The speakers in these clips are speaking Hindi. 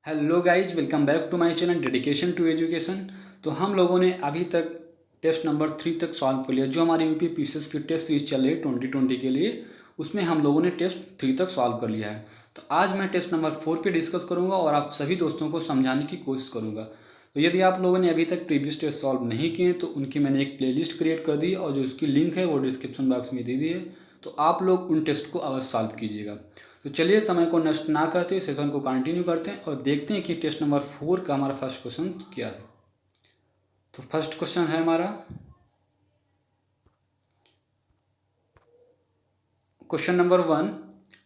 Hello guys, welcome back to my channel dedication to education. तो हम लोगों ने अभी तक टेस्ट नंबर 3 तक सॉल्व कर लिया। जो हमारी यूपी पीसीएस की टेस्ट सीरीज चल रही है 2020 के लिए, उसमें हम लोगों ने टेस्ट 3 तक सॉल्व कर लिया है। तो आज मैं टेस्ट नंबर 4 पे डिस्कस करूंगा और आप सभी दोस्तों को समझाने की कोशिश करूंगा। तो यदि आप लोगों ने अभी तक प्रीवियस टेस्ट सॉल्व नहीं किए तो उनकी मैंने एक प्लेलिस्ट क्रिएट कर दी और जो उसकी लिंक है वो डिस्क्रिप्शन बॉक्स में दे दी है। तो आप लोग उन टेस्ट को अवश्य सॉल्व कीजिएगा। तो चलिए समय को नष्ट ना करते हुए सेशन को कंटिन्यू करते हैं और देखते हैं कि टेस्ट नंबर 4 का हमारा फर्स्ट क्वेश्चन क्या है। तो फर्स्ट क्वेश्चन है हमारा, क्वेश्चन नंबर 1,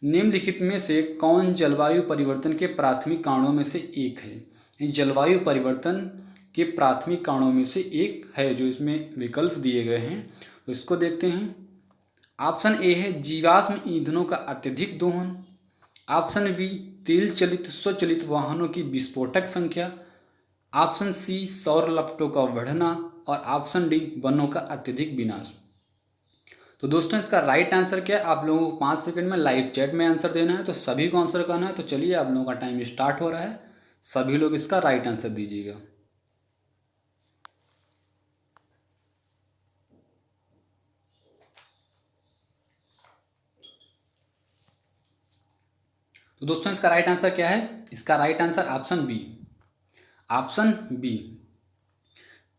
निम्नलिखित में से कौन जलवायु परिवर्तन के प्राथमिक कारणों में से एक है। जलवायु परिवर्तन के प्राथमिक कारणों में से एक है, जो इसमें विकल्प दिए गए हैं तो इसको देखते हैं। ऑप्शन ए है जीवाश्म ईंधनों का अत्यधिक दोहन। ऑप्शन बी तेल चलित स्वचालित वाहनों की विस्फोटक संख्या। ऑप्शन सी सौर लपटों का बढ़ना और ऑप्शन डी वनों का अत्यधिक विनाश। तो दोस्तों इसका राइट आंसर क्या है, आप लोगों को 5 सेकंड में लाइव चैट में आंसर देना है। तो सभी को आंसर करना है। तो चलिए आप लोगों का टाइम स्टार्ट हो रहा है। सभी लोग इसका राइट आंसर दीजिएगा। तो दोस्तों इसका राइट आंसर क्या है, इसका right answer option B, option B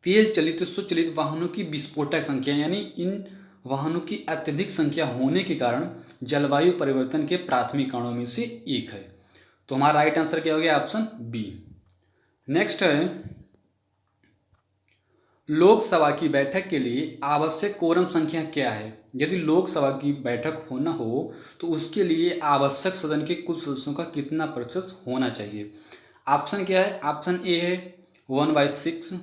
तेल चलित स्वचालित वाहनों की विस्फोटक संख्या, यानी इन वाहनों की अत्यधिक संख्या होने के कारण जलवायु परिवर्तन के प्राथमिक कारणों में से एक है। तो हमारा राइट आंसर क्या हो गया, ऑप्शन बी। नेक्स्ट है, लोकसभा की बैठक के लिए आवश्यक कोरम संख्या क्या है। यदि लोकसभा की बैठक होना हो तो उसके लिए आवश्यक सदन के कुल सदस्यों का कितना प्रतिशत होना चाहिए। ऑप्शन क्या है, ऑप्शन ए है 1/6।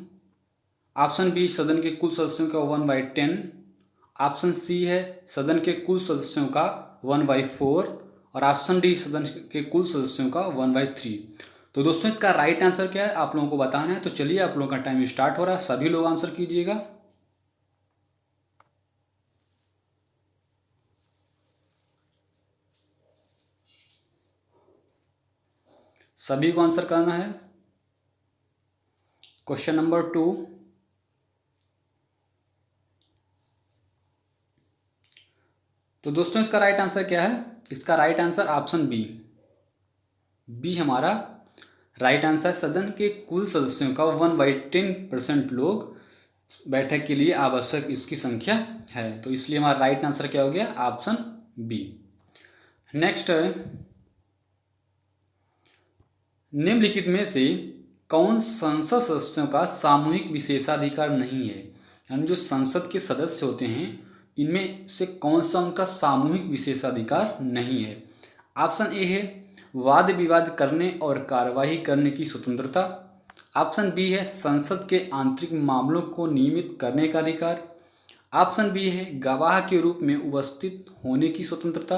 ऑप्शन बी सदन के कुल सदस्यों का 1/10। ऑप्शन सी है सदन के कुल सदस्यों का 1/4 और ऑप्शन डी सदन के कुल सदस्यों का 1/3। तो दोस्तों इसका राइट आंसर क्या है आप लोगों को बताना है। तो चलिए आप लोगों का टाइम स्टार्ट हो रहा है, सभी लोग आंसर कीजिएगा। सभी को आंसर करना है। क्वेश्चन नंबर 2, तो दोस्तों इसका राइट आंसर क्या है, इसका right answer option B, B हमारा राइट आंसर। सदन के कुल सदस्यों का 1/10% लोग बैठक के लिए आवश्यक इसकी संख्या है। तो इसलिए हमारा राइट आंसर क्या हो गया, ऑप्शन बी। नेक्स्ट है, निम्नलिखित में से कौन संसद सदस्यों का सामूहिक विशेषाधिकार नहीं है। यानी जो संसद के सदस्य होते हैं इनमें से कौन सा उनका सामूहिक विशेषाधिकार नहीं है। ऑप्शन ए है वाद विवाद करने और कार्यवाही करने की स्वतंत्रता। ऑप्शन बी है संसद के आंतरिक मामलों को नियमित करने का अधिकार। ऑप्शन बी है गवाह के रूप में उपस्थित होने की स्वतंत्रता।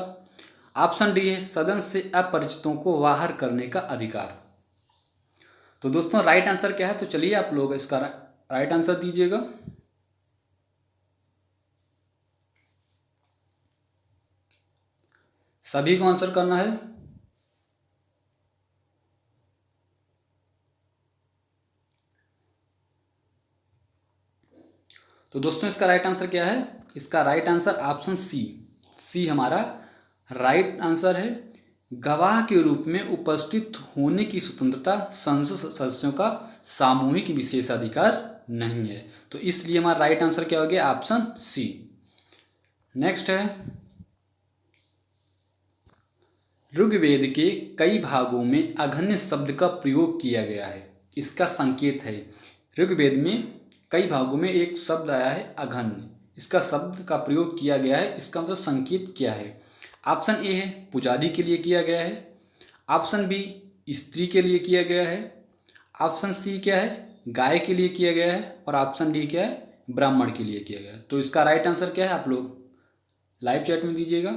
ऑप्शन डी है सदन से अपरिचितों को बाहर करने का अधिकार। तो दोस्तों राइट आंसर क्या है, तो चलिए आप लोग इसका राइट आंसर दीजिएगा। सभी को आंसर करना है। तो दोस्तों इसका राइट आंसर क्या है, इसका राइट आंसर ऑप्शन सी, सी हमारा राइट आंसर है। गवाह के रूप में उपस्थित होने की स्वतंत्रता संसद सदस्यों का सामूहिक विशेषाधिकार नहीं है। तो इसलिए हमारा राइट आंसर क्या हो गया, ऑप्शन सी। नेक्स्ट है, ऋग्वेद के कई भागों में अघन्य शब्द का प्रयोग किया गया है, इसका संकेत है। ऋग्वेद में कई भागों में एक शब्द आया है अघन्य, इसका शब्द का प्रयोग किया गया है, इसका मतलब संकेत क्या है। ऑप्शन ए है पुजारी के लिए किया गया है। ऑप्शन बी स्त्री के लिए किया गया है। ऑप्शन सी क्या है, गाय के लिए किया गया है और ऑप्शन डी क्या है, ब्राह्मण के लिए किया गया है। तो इसका राइट आंसर क्या है आप लोग लाइव चैट में दीजिएगा।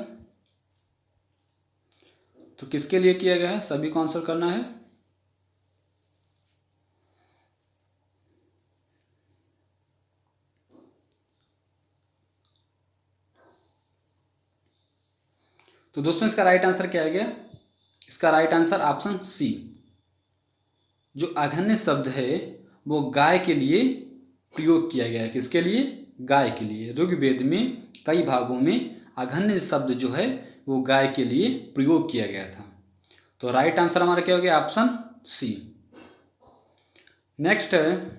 तो किसके लिए किया गया है, सभी को आंसर करना है। तो दोस्तों इसका राइट आंसर क्या आ गया, इसका राइट आंसर ऑप्शन सी, जो अघन्य शब्द है वो गाय के लिए प्रयोग किया गया है। किसके लिए? गाय के लिए। ऋग्वेद में कई भागों में अघन्य शब्द जो है वो गाय के लिए प्रयोग किया गया था। तो राइट आंसर हमारा क्या हो गया? Option C. नेक्स्ट है,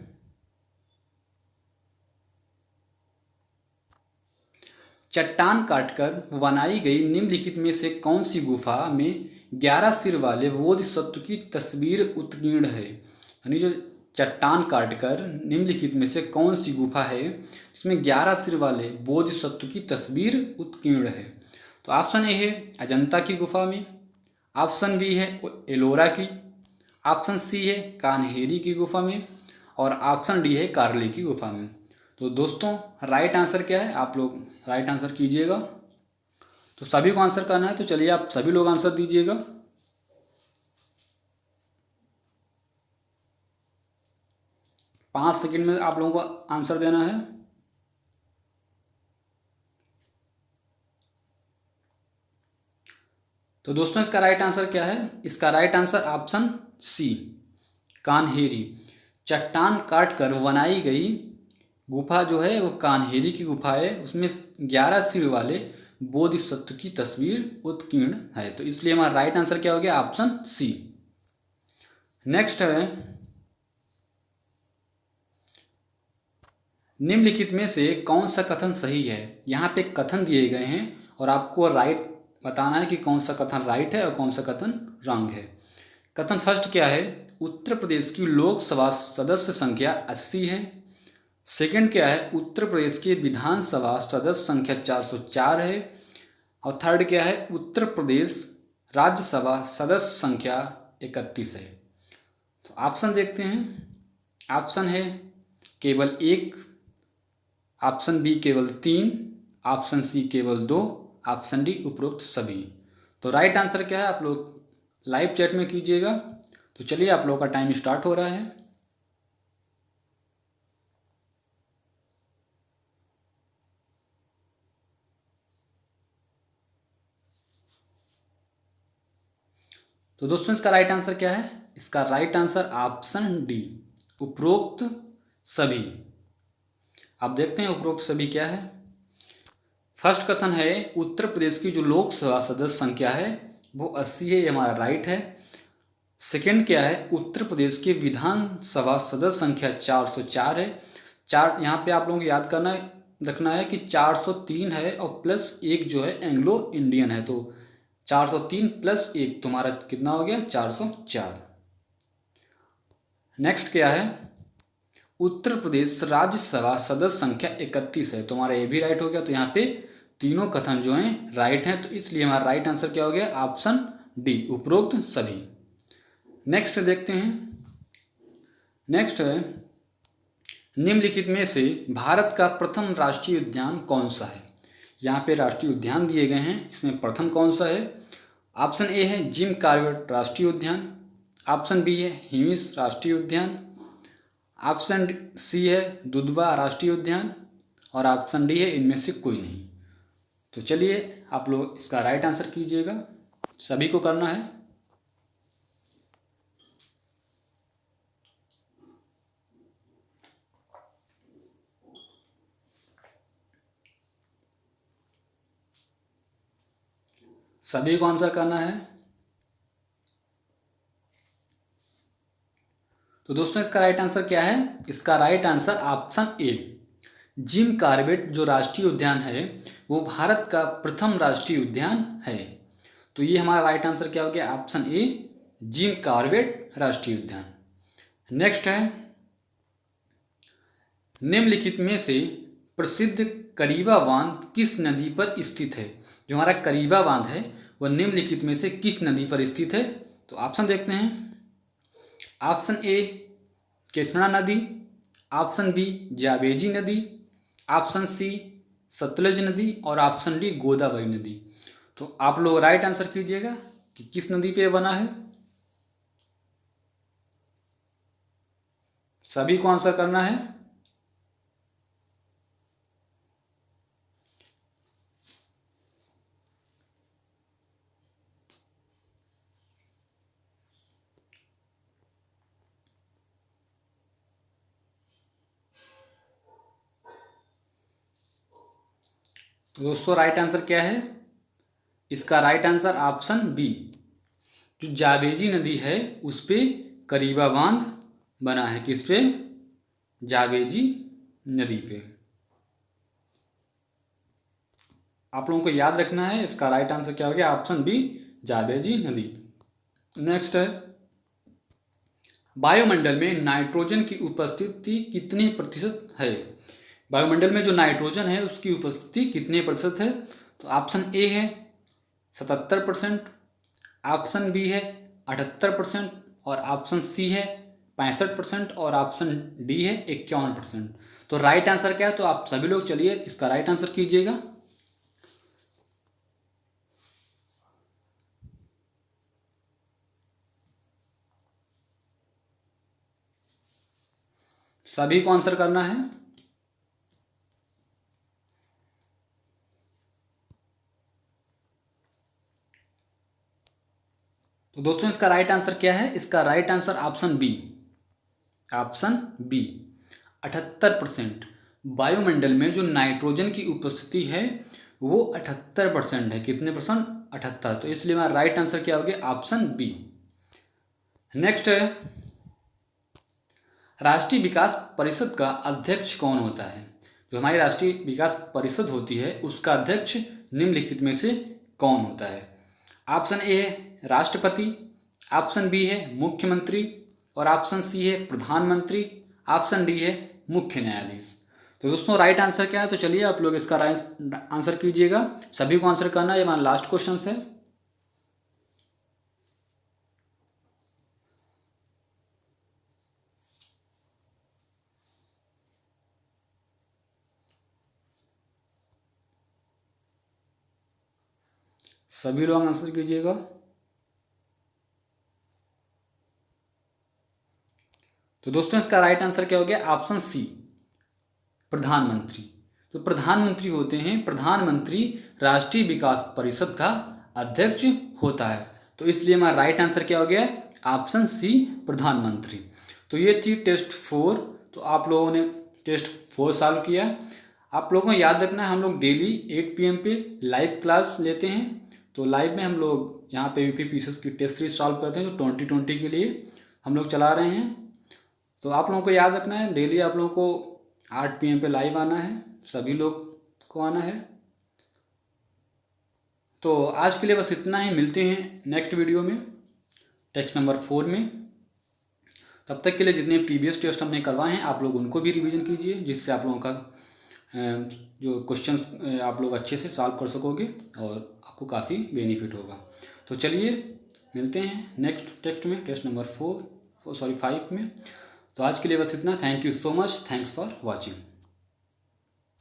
चट्टान काटकर बनाई गई निम्नलिखित में से कौन सी गुफा में 11 सिर वाले बोधिसत्व की तस्वीर उत्कीर्ण है? यानी जो चट्टान काटकर निम्नलिखित में से कौन सी गुफा है जिसमें 11 सिर वाले बोधिसत्व की तस्वीर उत्कीर्ण है? तो ऑप्शन ए है अजंता की गुफा में, ऑप्शन बी है एलोरा की, ऑप्शन सी है कान्हेरी की गुफा में, और ऑप्शन डी है कार्ले की गुफा में। तो दोस्तों राइट आंसर क्या है? आप लोग राइट आंसर कीजिएगा। तो सभी को आंसर करना है, तो चलिए आप सभी लोग आंसर दीजिएगा। पाँच सेकंड में आप लोगों को आंसर देना है। तो दोस्तों इसका राइट आंसर क्या है? इसका right answer option C Kanheri. चट्टान काट कर बनाई गई गुफा जो है वो कान्हेरी की गुफा है। उसमें 11 सिर वाले बोधिसत्व की तस्वीर उत्कीर्ण है। तो इसलिए हमारा राइट आंसर क्या हो गया? Option C. नेक्स्ट है, निम्नलिखित में से कौन सा कथन सही है? यहाँ पे कथन दिए गए हैं और आपको राइट बताना है कि कौन सा कथन राइट है और कौन सा कथन रॉन्ग है। कथन फर्स्ट क्या है? उत्तर प्रदेश की लोकसभा सदस्य संख्या 80 है। सेकंड क्या है? उत्तर प्रदेश की विधानसभा सदस्य संख्या 404 है। और थर्ड क्या है? उत्तर प्रदेश राज्यसभा सदस्य संख्या 31 है। तो ऑप्शन देखते हैं। ऑप्शन है केवल 1, ऑप्शन बी केवल 3, ऑप्शन सी केवल 2, ऑप्शन डी उपरोक्त सभी। तो राइट आंसर क्या है? आप लोग लाइव चैट में कीजिएगा। तो चलिए आप लोगों का टाइम स्टार्ट हो रहा है। तो दोस्तों इसका राइट आंसर क्या है? इसका राइट आंसर ऑप्शन डी उपरोक्त सभी। आप देखते हैं उपरोक्त सभी क्या है। फर्स्ट कथन है उत्तर प्रदेश की जो लोकसभा सदस्य संख्या है वो 80 है, ये हमारा राइट है। सेकंड क्या है? उत्तर प्रदेश की विधानसभा सदस्य संख्या 404 है। चार यहाँ पे आप लोगों को याद करना है, रखना है कि 403 है और प्लस एक जो है एंग्लो इंडियन है। तो 403 प्लस एक तुम्हारा कितना हो गया? 404। नेक्स्ट क्या है? उत्तर प्रदेश राज्यसभा सदस्य संख्या 31 है। तुम्हारा ये भी राइट हो गया। तो यहाँ पे तीनों कथन जो हैं राइट हैं। तो इसलिए हमारा राइट आंसर क्या हो गया? ऑप्शन डी उपरोक्त सभी। नेक्स्ट देखते हैं। नेक्स्ट है, निम्नलिखित में से भारत का प्रथम राष्ट्रीय उद्यान कौन सा है? यहाँ पे राष्ट्रीय उद्यान दिए गए हैं, इसमें प्रथम कौन सा है? ऑप्शन ए है जिम कॉर्बेट राष्ट्रीय उद्यान, ऑप्शन बी है हिमिस राष्ट्रीय उद्यान, ऑप्शन सी है दुधवा राष्ट्रीय उद्यान, और ऑप्शन डी है इनमें से कोई नहीं। तो चलिए आप लोग इसका राइट आंसर कीजिएगा। सभी को करना है। सभी को आंसर करना है। तो दोस्तों इसका राइट आंसर क्या है? इसका right answer option A Jim Corbett जो राष्ट्रीय उद्यान है वो भारत का प्रथम राष्ट्रीय उद्यान है। तो ये हमारा राइट आंसर क्या हो गया? ऑप्शन ए जिम कॉर्बेट राष्ट्रीय उद्यान। नेक्स्ट है, निम्नलिखित में से प्रसिद्ध करीबा बांध किस नदी पर स्थित है? जो हमारा करीबा बांध है वह निम्नलिखित में से किस नदी पर स्थित है? तो ऑप्शन देखते हैं। ऑप्शन ए कृष्णा नदी, ऑप्शन बी जावेजी नदी, ऑप्शन सी सतलज नदी, और ऑप्शन डी गोदावरी नदी। तो आप लोग राइट आंसर कीजिएगा कि किस नदी पे बना है। सभी को आंसर करना है। तो दोस्तों राइट आंसर क्या है? इसका राइट आंसर ऑप्शन बी, जो जाबेजी नदी है उस पे करीबा बांध बना है। किस पे? जाबेजी नदी पे। आप लोगों को याद रखना है, इसका राइट आंसर क्या हो गया? ऑप्शन बी, जाबेजी नदी। नेक्स्ट है, वायुमंडल में नाइट्रोजन की उपस्थिति कितने प्रतिशत है? वायुमंडल में जो नाइट्रोजन है उसकी उपस्थिति कितने प्रतिशत है? तो ऑप्शन ए है 77%, ऑप्शन बी है 78% और ऑप्शन सी है 65% और ऑप्शन डी है 51%। तो राइट आंसर क्या है? तो आप सभी लोग चलिए इसका राइट आंसर कीजिएगा। सभी को आंसर करना है। तो दोस्तों इसका राइट आंसर क्या है? इसका right answer option B, option B 78%। वायुमंडल में जो नाइट्रोजन की उपस्थिति है वो 78% है। कितने परसेंट? 78। तो इसलिए हमारा राइट आंसर क्या हो गया? Option B. नेक्स्ट है, राष्ट्रीय विकास परिषद का अध्यक्ष कौन होता है? जो हमारी राष्ट्रीय विकास परिषद होती है उसका अध्यक्ष निम्नलिखित में से कौन होता है? ऑप्शन ए है राष्ट्रपति, ऑप्शन बी है मुख्यमंत्री और ऑप्शन सी है प्रधानमंत्री, ऑप्शन डी है मुख्य न्यायाधीश। तो दोस्तों राइट आंसर क्या है? तो चलिए आप लोग इसका राइट आंसर कीजिएगा। सभी को आंसर करना है, ये हमारा लास्ट क्वेश्चन है। सभी लोग आंसर कीजिएगा। तो दोस्तों इसका राइट आंसर क्या हो गया? ऑप्शन सी, प्रधानमंत्री। तो प्रधानमंत्री होते हैं, प्रधानमंत्री राष्ट्रीय विकास परिषद का अध्यक्ष होता है। तो इसलिए हमारा राइट आंसर क्या हो गया? ऑप्शन सी, प्रधानमंत्री। तो ये थी टेस्ट 4। तो आप लोगों ने टेस्ट 4 सॉल्व किया। आप लोगों को याद रखना है, हम लोग डेली 8 PM पे लाइव क्लास लेते हैं। तो लाइव में हम लोग यहाँ पे यूपी पीसीएस की टेस्ट सीरीज सॉल्व करते हैं जो 2020 के लिए हम लोग चला रहे हैं। तो आप लोगों को याद रखना है, डेली आप लोगों को 8 PM पे लाइव आना है, सभी लोग को आना है। तो आज के लिए बस इतना ही, मिलते हैं नेक्स्ट वीडियो में टेस्ट नंबर 4 में। तब तक के लिए जितने प्रीवियस टेस्ट हमने करवाए हैं आप लोग उनको भी रिवीजन कीजिए, जिससे आप लोगों का जो क्वेश्चंस आप लोग अच्छे से सॉल्व कर सकोगे और आपको काफ़ी बेनिफिट होगा। तो चलिए मिलते हैं नेक्स्ट टेस्ट में, टेस्ट नंबर 5 में। तो आज के लिए बस इतना। Thank you so much, thanks for watching.